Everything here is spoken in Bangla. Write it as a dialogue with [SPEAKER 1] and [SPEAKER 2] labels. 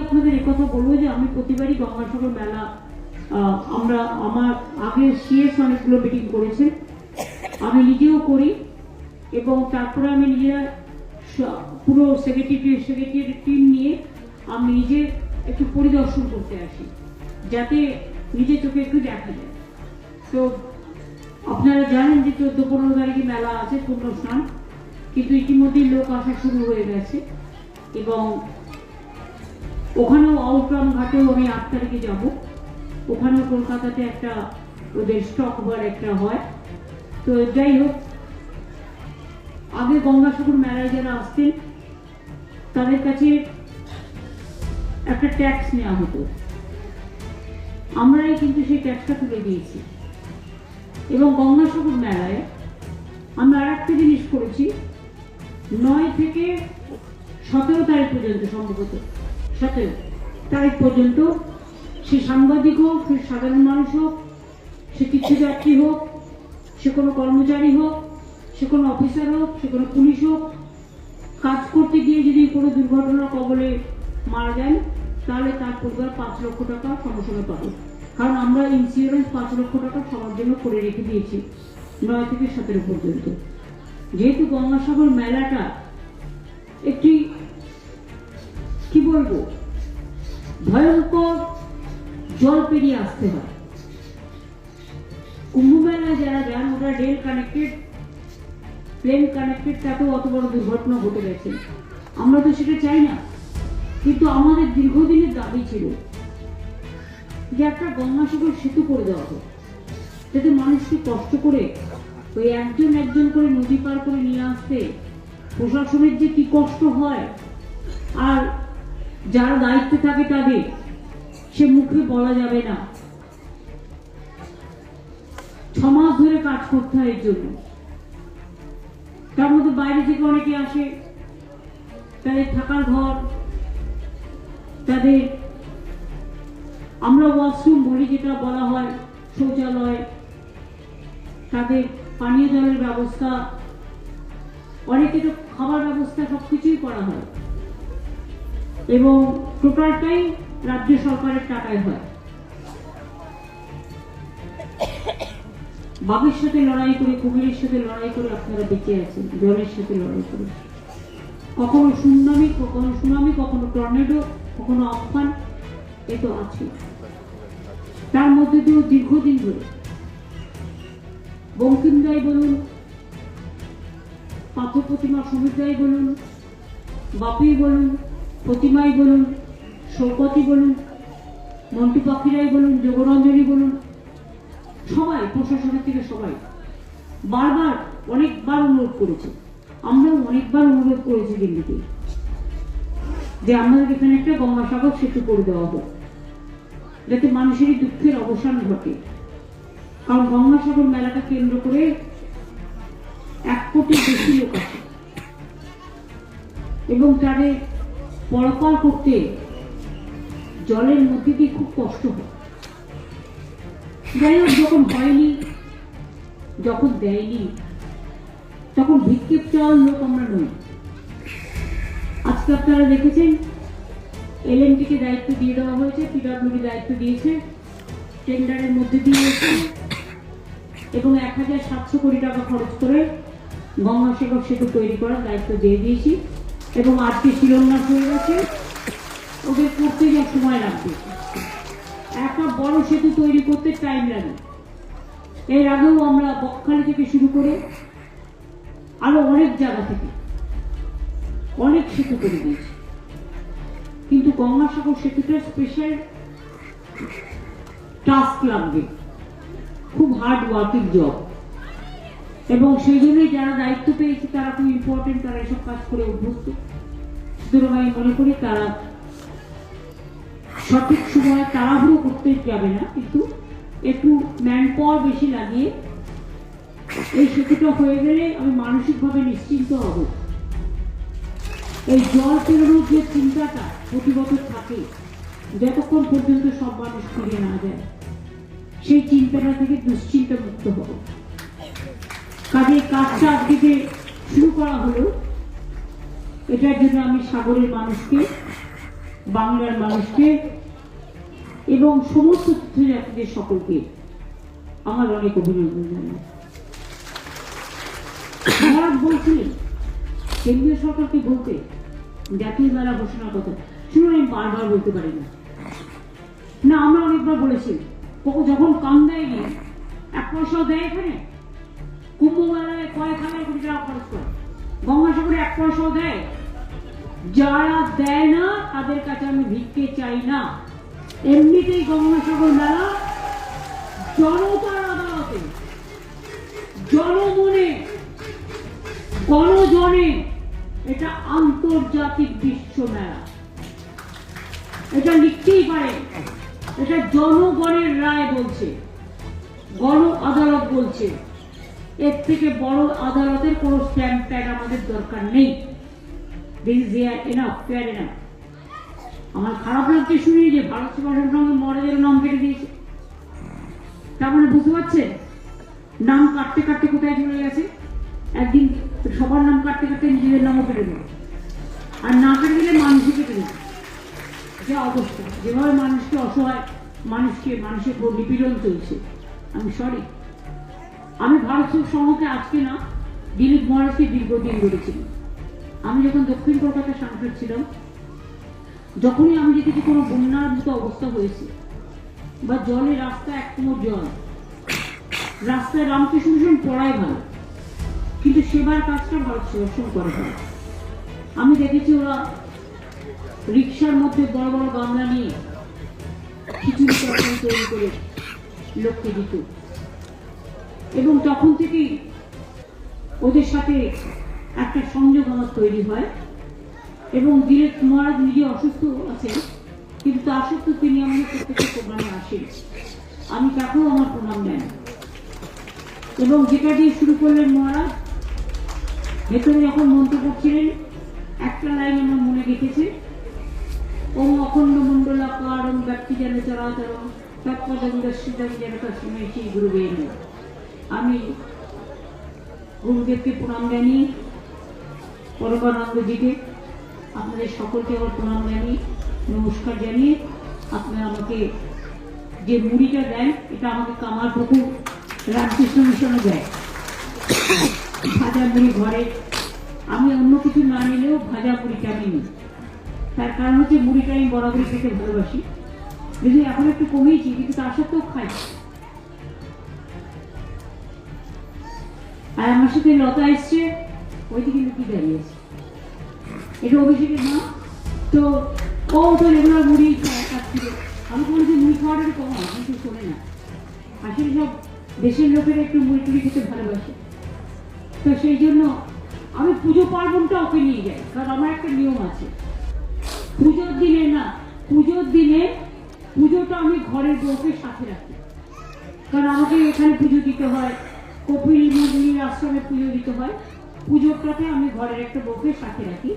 [SPEAKER 1] আপনাদের একথা বলবো যে আমি প্রতিবারই গঙ্গাসাগর মেলা আমরা আমার আগে সিএস অনেকগুলো মিটিং করেছেন, আমি নিজেও করি এবং তারপরে আমি নিজেরা পুরো সেক্রেটারি টিম নিয়ে আমি নিজে একটু পরিদর্শন করতে আসি যাতে নিজের চোখে একটু দেখা যায়। তো আপনারা জানেন যে 14-15 তারিখে মেলা আছে পূর্ণ স্নান, কিন্তু ইতিমধ্যেই লোক আসা শুরু হয়ে গেছে এবং ওখানেও আউটরাম ঘাটেও আমি 8 তারিখে যাব। ওখানেও কলকাতাতে একটা ওদের স্টক বার একটা হয়। তো যাই হোক, আগে গঙ্গাসাগর মেলায় যারা আসতেন তাদের কাছে একটা ট্যাক্স নেওয়া হতো, আমরাই কিন্তু সেই ট্যাক্সটা তুলে দিয়েছি। এবং গঙ্গাসাগর মেলায় আমরা আর একটা জিনিস করেছি, 9 থেকে 17 তারিখ পর্যন্ত, সম্ভবত 17 তারিখ পর্যন্ত, সে সাংবাদিক হোক, সে সাধারণ মানুষ হোক, সে তীর্থযাত্রী হোক, সে কোনো কর্মচারী হোক, সে কোনো অফিসার হোক, সে কোনো পুলিশ হোক, কাজ করতে গিয়ে যদি কোনো দুর্ঘটনার কবলে মারা যান তাহলে তার পরিবার 5 লক্ষ টাকা সঙ্গে সঙ্গে পাবে। কারণ আমরা ইন্স্যুরেন্স 5 লক্ষ টাকা সবার জন্য করে রেখে দিয়েছি 9 থেকে 17 পর্যন্ত। যেহেতু গঙ্গাসাগর মেলাটা একটি কি বলবো ভয়ঙ্কর জল পেরিয়ে আসতে হয়। কুম্ভ মেলায় যারা যান ওরা রেল কানেক্টেড, প্লেন কানেক্টেড, তাতেও অত বড় দুর্ঘটনা ঘটে গেছে। আমরা তো সেটা চাই না, কিন্তু আমাদের দীর্ঘদিনের দাবি ছিল যে একটা গঙ্গাসাগর সেতু করে দেওয়া হোক, যাতে মানুষকে কষ্ট করে ওই একজন একজন করে নদী পার করে নিয়ে আসতে প্রশাসনের যে কি কষ্ট হয়, আর যারা দায়িত্বে থাকে তাদের সে মুখে বলা যাবে না। 6 মাস ধরে কাজ করতে হয় এর জন্য, তার মধ্যে বাইরে থেকে অনেকে আসে, তাদের থাকার ঘর, তাদের আমরা ওয়াশরুম বলি যেটা বলা হয়, শৌচালয়, তাদের পানীয় জলের ব্যবস্থা, অনেকে তো খাবার ব্যবস্থা সবকিছুই করা হয় এবং টোটালটাই রাজ্য সরকারের টাকায় হয়। বাঘের সাথে লড়াই করে, কুমিরের সাথে লড়াই করে আপনারা বেঁচে আছেন, জলের সাথে লড়াই করে। কখনো সুনামি, কখনো টর্নেডো, কখনো আমফান, এ তো আছে। তার মধ্যে দিয়েও দীর্ঘদিন ধরে বঙ্কিমদাই বলুন, পাথর প্রতিমা সমীরদাই বলুন, বাপি বলুন, প্রতিমাই বলুন, সৌকতি বলুন, মন্টু পাখিরাই বলুন, যোগরঞ্জনী বলুন, সবাই প্রশাসনের থেকে সবাই বারবার অনেকবার অনুরোধ করেছে। আমরাও অনেকবার অনুরোধ করেছি দিল্লিতে যে আমাদের এখানে একটা গঙ্গাসাগর সেতু করে দেওয়া হোক, যাতে মানুষের দুঃখের অবসান ঘটে। কারণ গঙ্গাসাগর মেলাটা কেন্দ্র করে 1 কোটির বেশি লোক আছে এবং তাদের পরপার করতে জলের মধ্যে দিয়ে খুব কষ্ট হয়। যাই হোক, যখন হয়নি, যখন দেয়নি, তখন ভিক্ষেপ চাওয়ার লোক আমরা নই। আজকে আপনারা দেখেছেন এলএনটিকে দায়িত্ব দিয়ে দেওয়া হয়েছে, পিডব্লিউডি দায়িত্ব দিয়েছে, টেন্ডারের মধ্যে দিয়ে এবং 1700 কোটি টাকা খরচ করে গঙ্গাসাগর সেতু তৈরি করার দায়িত্ব দিয়ে দিয়েছি এবং আজকে শিলান্যাস হয়ে গেছে। ওদের করতে যা সময় লাগবে, একটা বড় সেতু তৈরি করতে টাইম লাগে। এর আগেও আমরা বকখালি থেকে শুরু করে আরো অনেক জায়গা থেকে অনেক সেতু করে দিয়েছি, কিন্তু গঙ্গাসাগর সেতুটা স্পেশাল টাস্ক লাগবে, খুব হার্ড ওয়ার্কিং জব এবং সেই জন্যই যারা দায়িত্ব পেয়েছে তারা খুব ইম্পর্টেন্ট, তারা এসব কাজ করে অভ্যস্ত। সুতরাং আমি মনে করি তারা সঠিক সময় তাড়াহুড়ো করতে যাবে না, কিন্তু একটু ম্যান পাওয়ার বেশি লাগিয়ে এই সেতুটা হয়ে গেলে আমি মানসিকভাবে নিশ্চিন্ত হব। এই জল পেরোনোর যে চিন্তাটা প্রতি বছর থাকে, যতক্ষণ পর্যন্ত সব মানুষ ফিরে না যায়, সেই চিন্তাটা থেকে দুশ্চিন্তা মুক্ত হব। কাজে কাজটা আজকে শুরু করা হলো, এটার জন্য আমি সাগরের মানুষকে বাংলার মানুষকে এবং সমস্ত তীর্থযাত্রীদের সকলকে আমার অনেক অভিনন্দন জানাই। মহারাজ বলছিলেন কেন্দ্রীয় সরকারকে বলতে জাতীয় মেলা ঘোষণার কথা, শুনুন আমি বারবার বলতে পারি না। আমরা অনেকবার বলেছি, যখন কান দেয়নি 1 পয়সাও দেয়, এখানে কুম্ভ মেলায় কয়েক হাজার কোটি টাকা খরচ করে, গঙ্গাসাগরে 1 পয়সাও দেয়। যারা দেয় না তাদের কাছে আমি ভিক্ষে চাই না। এমনিতেই গঙ্গাসাগর মেলা জনতার আদালতে, জনমনে, গণজনে, এটা আন্তর্জাতিক বিশ্ব মেলা। এটা লিখতেই পারে, এটা জনগণের রায় বলছে, গণ আদালত বলছে। এর থেকে বড় আদালতের কোনো স্ট্যাম্প প্যাড আমাদের দরকার নেই। আমার খারাপ লাগছে শুনি যে ভারত সেবাশ্রম সঙ্গে মহারাজের নাম কেটে দিয়েছে। তার মানে বুঝতে পারছে নাম কাটতে কাটতে কোথায় চলে গেছে। একদিন সবার নাম কাটতে কাটতে নিজেদের নামও কেটে দেবে, আর না কেটে দিলে মানুষই কেটে দেবে। যা অবস্থা, যেভাবে মানুষকে অসহায়, মানুষের উপর নিপীড়ন চলছে। আমি সরি, আমি ভারত সংঘকে আজকে না, দিলীপ মহারাজকে দীর্ঘদিন ধরেছিলাম। আমি যখন দক্ষিণ কলকাতার সাংসদ ছিলাম, যখনই আমি দেখেছি কোনো বন্যার মতো অবস্থা হয়েছে বা জলে রাস্তায় 1 কোমর জল, রাস্তায় রামকৃষ্ণ মিশন পড়াই ভালো, কিন্তু সেবার কাজটা ভারত সেবাশ্রম করে ভালো। আমি দেখেছি ওরা রিক্সার মধ্যে বড় বড় গামলা নিয়ে খিচুড়ি তরকারি তৈরি করে লোককে দিত, এবং তখন থেকেই ওদের সাথে একটা সংযোগ আমার তৈরি হয়। এবং দিলীপ মহারাজ নিজে অসুস্থ আছেন, কিন্তু তা সত্ত্বেও তিনি আমাদের প্রত্যেকটা প্রোগ্রামে আসেন। আমি তাকেও আমার প্রণাম দেন। এবং যেটা দিয়ে শুরু করলেন মহারাজ, ভেতরে যখন মন্তব্য করছিলেন, একটা লাইন আমার মনে রেখেছে, ওম অখণ্ড মণ্ডলাকারং ব্যক্তি যেন চরাচরং তৎপদং দর্শিতং যেন তস্मै শ্রী গুরুবে নমঃ। আমি গুরুদেবকে প্রণাম জানিয়ে, পরমানন্দজিকে, আপনাদের সকলকে আমার প্রণাম জানিয়ে, নমস্কার জানিয়ে, আপনারা আমাকে যে মুড়িটা দেন, এটা আমাকে কামারপুকুর রামকৃষ্ণ মিশনে দেয়। ভাজা মুড়ি ঘরে, আমি অন্য কিছু না নিলেও ভাজা মুড়িটা আমি নিই। তার কারণ হচ্ছে মুড়িটা আমি বরাবরই খেতে ভালোবাসি, যদি এখন একটু কমিয়েছি, কিন্তু তার সত্ত্বেও খাই। আর আমার সাথে লতা এসছে, ওইদিকে লুকিয়ে দাঁড়িয়েছে, এটা অভিষেকের মা। তো ও তো রেগুলার মুড়ি খাচ্ছিল। আমি বলেছি মুড়ি খাওয়াটা কম হয়, কিন্তু শোনে না। আসলে সব দেশের লোকেরা একটু মুড়ি টুড়ি খেতে ভালোবাসে। তো সেই জন্য আমি পুজো পার্বণটা ওকে নিয়ে যাই, কারণ আমার একটা নিয়ম আছে। পুজোর দিনে না, পুজোটা আমি ঘরের বউকে সাথে রাখি, কারণ আমাকে এখানে পুজো দিতে হয়, কপিল মুনির আশ্রমে পুজো দিতে হয়। পুজোটাকে আমি ঘরের একটা বউকে সাথে রাখি।